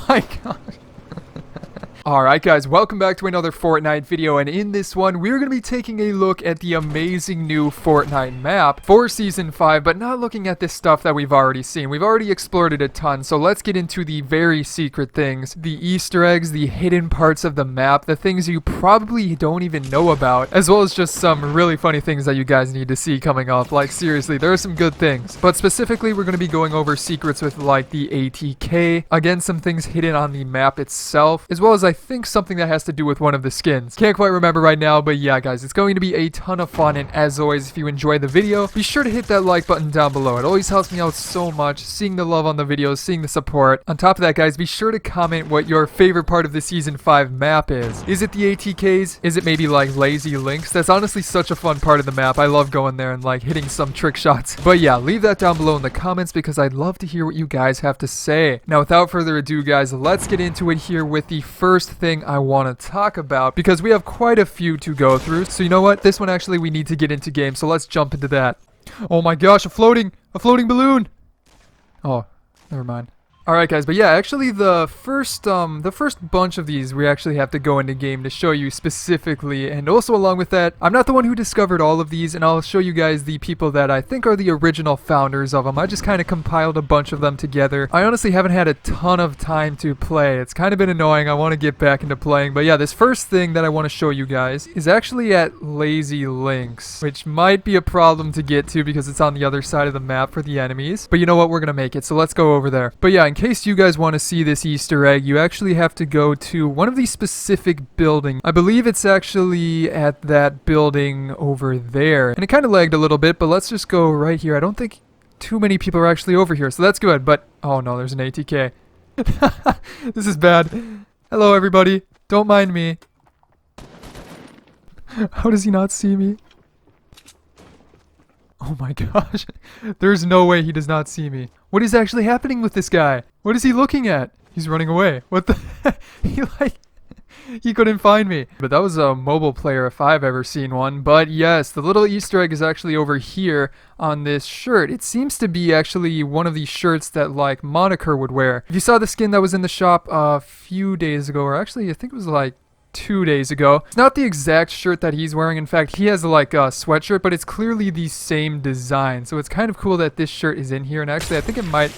my god. Alright guys, welcome back to another Fortnite video, and in this one, we're going to be taking a look at the amazing new Fortnite map for Season 5, but not looking at this stuff that we've already seen. We've already explored it a ton, so let's get into the very secret things, the Easter eggs, the hidden parts of the map, the things you probably don't even know about, as well as just some really funny things that you guys need to see coming up. Like, seriously, there are some good things. But specifically, we're going to be going over secrets with, like, the ATK, again, some things hidden on the map itself, as well as I think something that has to do with one of the skins. Can't quite remember right now, but yeah guys, it's going to be a ton of fun, and as always, if you enjoy the video, be sure to hit that like button down below. It always helps me out so much, seeing the love on the videos, seeing the support. On top of that guys, be sure to comment what your favorite part of the Season 5 map is. Is it the ATKs? Is it maybe like lazy links? That's honestly such a fun part of the map. I love going there and like hitting some trick shots. But yeah, leave that down below in the comments because I'd love to hear what you guys have to say. Now without further ado guys, let's get into it here with the first thing I want to talk about, because we have quite a few to go through. So you know what, this one actually we need to get into game, so let's jump into that. Oh my gosh, a floating balloon. Oh, never mind. Alright guys, but yeah, actually the first bunch of these we actually have to go into game to show you specifically, and also along with that, I'm not the one who discovered all of these, and I'll show you guys the people that I think are the original founders of them. I just kind of compiled a bunch of them together. I honestly haven't had a ton of time to play. It's kind of been annoying. I want to get back into playing, but yeah, this first thing that I want to show you guys is actually at Lazy Links, which might be a problem to get to because it's on the other side of the map for the enemies, but you know what, we're gonna make it, so let's go over there. But yeah, in case you guys want to see this Easter egg, you actually have to go to one of these specific buildings. I believe it's actually at that building over there. And it kind of lagged a little bit, but let's just go right here. I don't think too many people are actually over here, so that's good. But, oh no, there's an ATK. This is bad. Hello, everybody. Don't mind me. How does he not see me? Oh my gosh. There's no way he does not see me. What is actually happening with this guy? What is he looking at? He's running away. What the heck? He couldn't find me. But that was a mobile player if I've ever seen one. But yes, the little Easter egg is actually over here on this shirt. It seems to be actually one of these shirts that like Moniker would wear. If you saw the skin that was in the shop a few days ago, or actually I think it was like 2 days ago. It's not the exact shirt that he's wearing. In fact, he has like a sweatshirt, but it's clearly the same design. So it's kind of cool that this shirt is in here. And actually, I think it might...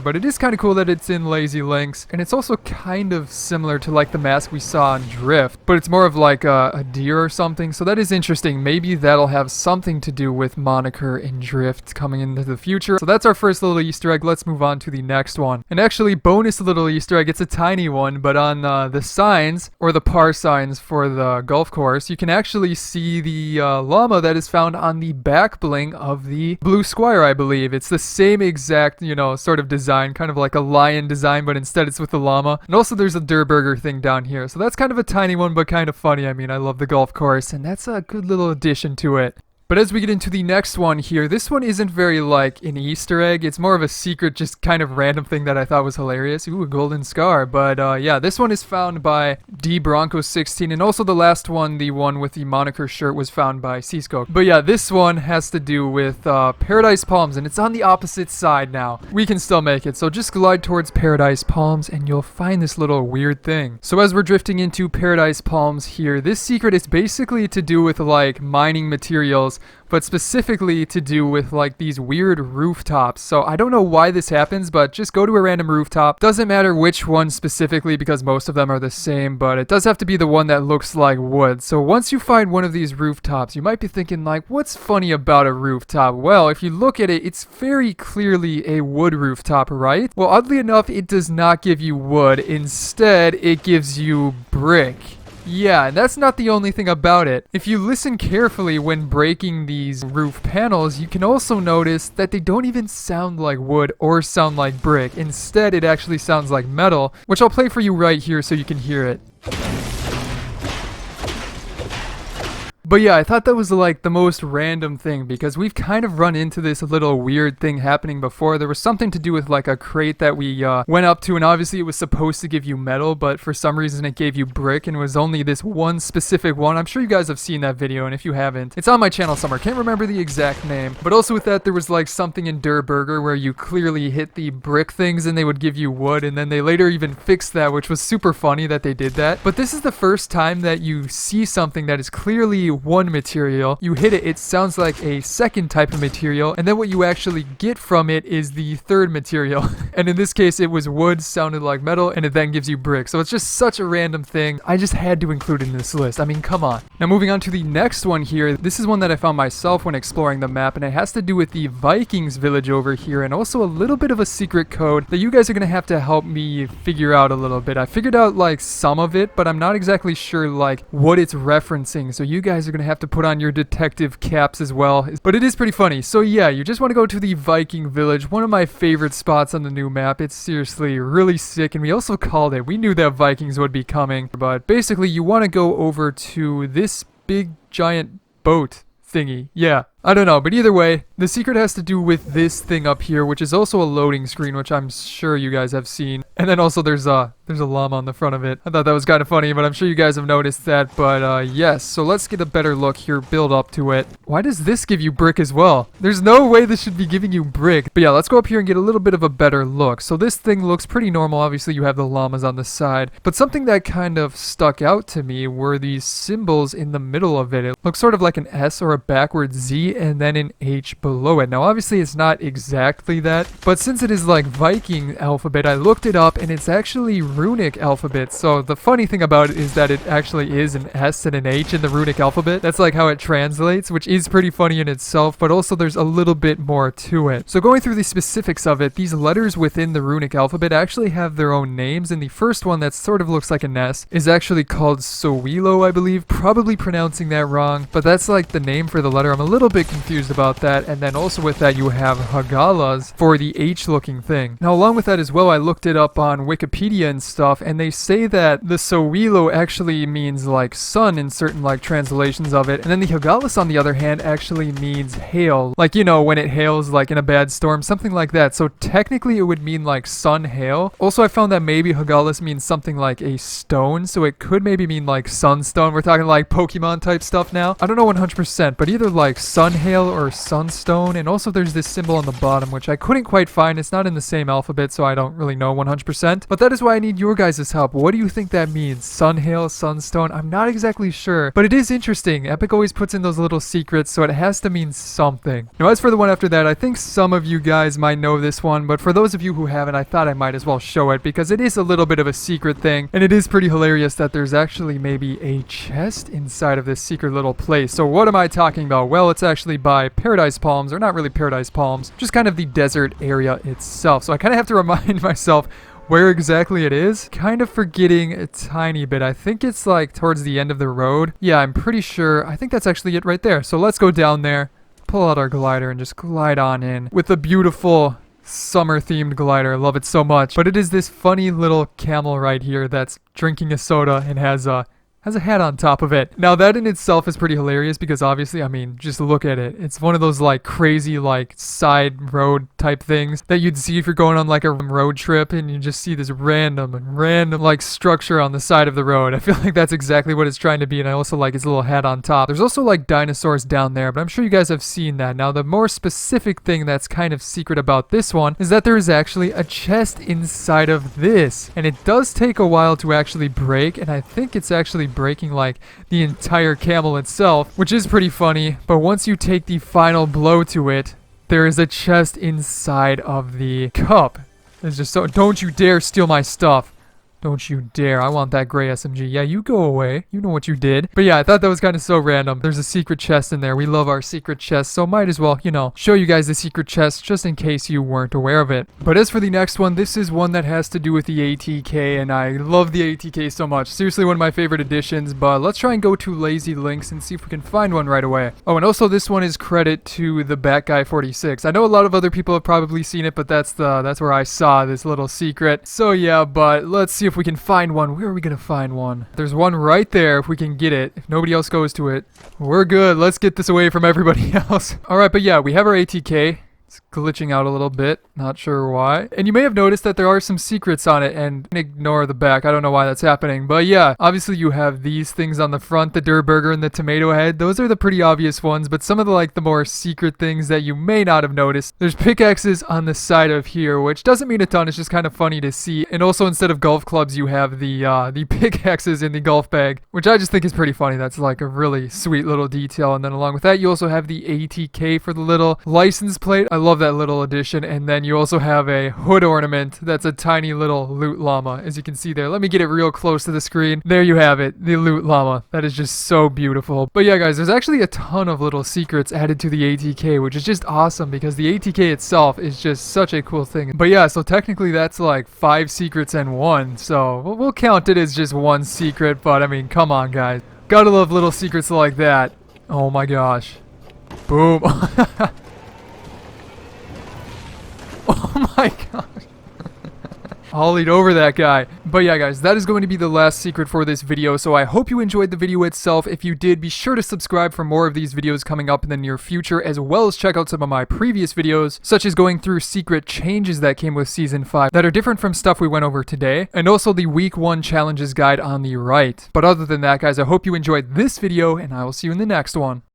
but it is kind of cool that it's in Lazy Links, and it's also kind of similar to like the mask we saw on Drift, but it's more of like a deer or something, so that is interesting. Maybe that'll have something to do with Moniker and Drift coming into the future. So that's our first little Easter egg. Let's move on to the next one. And actually, bonus little Easter egg, it's a tiny one, but on the signs, or the par signs for the golf course, you can actually see the llama that is found on the back bling of the Blue Squire, I believe. It's the same exact, you know, sort of design, kind of like a lion design, but instead it's with the llama. And also there's a Durburger thing down here, so that's kind of a tiny one, but kind of funny. I mean, I love the golf course, and that's a good little addition to it. But as we get into the next one here, this one isn't very like an Easter egg. It's more of a secret, just kind of random thing that I thought was hilarious. Ooh, a golden scar. But yeah, this one is found by DBronco16, and also the last one, the one with the Moniker shirt, was found by Cisco. But yeah, this one has to do with Paradise Palms, and it's on the opposite side now. We can still make it, so just glide towards Paradise Palms and you'll find this little weird thing. So as we're drifting into Paradise Palms here, this secret is basically to do with like mining materials, but specifically to do with like these weird rooftops. So I don't know why this happens, but just go to a random rooftop. Doesn't matter which one specifically because most of them are the same, but it does have to be the one that looks like wood. So once you find one of these rooftops, you might be thinking like, what's funny about a rooftop? Well, if you look at it, it's very clearly a wood rooftop, right? Well, oddly enough, it does not give you wood. Instead, it gives you brick. Yeah, and that's not the only thing about it. If you listen carefully when breaking these roof panels, you can also notice that they don't even sound like wood or sound like brick. Instead, it actually sounds like metal, which I'll play for you right here so you can hear it. But yeah, I thought that was like the most random thing because we've kind of run into this little weird thing happening before. There was something to do with like a crate that we went up to, and obviously it was supposed to give you metal, but for some reason it gave you brick, and it was only this one specific one. I'm sure you guys have seen that video, and if you haven't, it's on my channel somewhere. Can't remember the exact name. But also with that, there was like something in Der Burger where you clearly hit the brick things and they would give you wood, and then they later even fixed that, which was super funny that they did that. But this is the first time that you see something that is clearly one material. You hit it, it sounds like a second type of material, and then what you actually get from it is the third material. And in this case, it was wood, sounded like metal, and it then gives you brick. So it's just such a random thing. I just had to include it in this list. I mean, come on. Now moving on to the next one here. This is one that I found myself when exploring the map, and it has to do with the Vikings village over here, and also a little bit of a secret code that you guys are going to have to help me figure out a little bit. I figured out like some of it, but I'm not exactly sure like what it's referencing. So you guys are going to have to put on your detective caps as well. But it is pretty funny. So yeah, you just want to go to the Viking village, one of my favorite spots on the new map. It's seriously really sick, and we also called it. We knew that Vikings would be coming, but basically you want to go over to this big giant boat thingy. Yeah, I don't know, but either way, the secret has to do with this thing up here, which is also a loading screen, which I'm sure you guys have seen. And then also there's a llama on the front of it. I thought that was kind of funny, but I'm sure you guys have noticed that. But yes, so let's get a better look here, build up to it. Why does this give you brick as well? There's no way this should be giving you brick. But yeah, let's go up here and get a little bit of a better look. So this thing looks pretty normal. Obviously, you have the llamas on the side. But something that kind of stuck out to me were these symbols in the middle of it. It looks sort of like an S or a backwards Z and then an H below it. Now, obviously, it's not exactly that. But since it is like Viking alphabet, I looked it up and it's actually runic alphabet. So the funny thing about it is that it actually is an S and an H in the runic alphabet. That's like how it translates, which is pretty funny in itself, but also there's a little bit more to it. So going through the specifics of it, these letters within the runic alphabet actually have their own names, and the first one that sort of looks like an S is actually called Sowilo, I believe. Probably pronouncing that wrong, but that's like the name for the letter. I'm a little bit confused about that. And then also with that, you have Hagalas for the H looking thing. Now along with that as well, I looked it up on Wikipedia and stuff, and they say that the Sowilo actually means like sun in certain like translations of it, and then the Hagalas on the other hand actually means hail, like, you know, when it hails like in a bad storm, something like that. So technically it would mean like sun hail. Also, I found that maybe Hagalas means something like a stone, so it could maybe mean like sunstone. We're talking like Pokemon type stuff now. I don't know 100%, but either like sun hail or sunstone. And also there's this symbol on the bottom which I couldn't quite find. It's not in the same alphabet, so I don't really know 100%, but that is why I need your guys' help. What do you think that means? Sun hail, sunstone? I'm not exactly sure, but it is interesting. Epic always puts in those little secrets, so it has to mean something. Now as for the one after that, I think some of you guys might know this one, but for those of you who haven't, I thought I might as well show it because it is a little bit of a secret thing, and it is pretty hilarious that there's actually maybe a chest inside of this secret little place. So what am I talking about? Well, it's actually by Paradise Palms, or not really Paradise Palms, just kind of the desert area itself. So I kind of have to remind myself where exactly it is. Kind of forgetting a tiny bit. I think it's like towards the end of the road. Yeah, I'm pretty sure. I think that's actually it right there. So let's go down there, pull out our glider, and just glide on in with the beautiful summer themed glider. I love it so much. But it is this funny little camel right here that's drinking a soda and has a hat on top of it. Now that in itself is pretty hilarious because obviously, I mean, just look at it. It's one of those like crazy like side road type things that you'd see if you're going on like a road trip and you just see this random like structure on the side of the road. I feel like that's exactly what it's trying to be, and I also like its little hat on top. There's also like dinosaurs down there, but I'm sure you guys have seen that. Now the more specific thing that's kind of secret about this one is that there is actually a chest inside of this, and it does take a while to actually break, and I think it's actually breaking like the entire camel itself, which is pretty funny. But once you take the final blow to it, there is a chest inside of the cup. It's just so, don't you dare steal my stuff. Don't you dare. I want that gray SMG. Yeah, you go away. You know what you did. But yeah, I thought that was kind of so random. There's a secret chest in there. We love our secret chests, so might as well, you know, show you guys the secret chest just in case you weren't aware of it. But as for the next one, this is one that has to do with the ATK, and I love the ATK so much. Seriously, one of my favorite additions, but let's try and go to Lazy Links and see if we can find one right away. Oh, and also this one is credit to the Bat Guy 46. I know a lot of other people have probably seen it, but that's where I saw this little secret. So yeah, but let's see if if we can find one. Where are we gonna find one? There's one right there if we can get it. If nobody else goes to it, we're good. Let's get this away from everybody else. Alright, but yeah, we have our ATK. It's glitching out a little bit. Not sure why. And you may have noticed that there are some secrets on it, and ignore the back. I don't know why that's happening. But yeah, obviously you have these things on the front, the Durr Burger and the tomato head. Those are the pretty obvious ones, but some of the more secret things that you may not have noticed. There's pickaxes on the side of here, which doesn't mean a ton. It's just kind of funny to see. And also instead of golf clubs, you have the pickaxes in the golf bag, which I just think is pretty funny. That's like a really sweet little detail. And then along with that, you also have the ATK for the little license plate. I love that little addition. And then you also have a hood ornament that's a tiny little loot llama, as you can see there. Let me get it real close to the screen. There you have it, the loot llama. That is just so beautiful. But yeah, guys, there's actually a ton of little secrets added to the ATK, which is just awesome because the ATK itself is just such a cool thing. But yeah, so technically that's like 5 secrets and 1. So we'll count it as just 1 secret, but I mean, come on, guys. Gotta love little secrets like that. Oh my gosh. Boom. Oh my gosh. Ollied over that guy. But yeah, guys, that is going to be the last secret for this video. So I hope you enjoyed the video itself. If you did, be sure to subscribe for more of these videos coming up in the near future, as well as check out some of my previous videos, such as going through secret changes that came with Season 5 that are different from stuff we went over today, and also the Week 1 challenges guide on the right. But other than that, guys, I hope you enjoyed this video, and I will see you in the next one.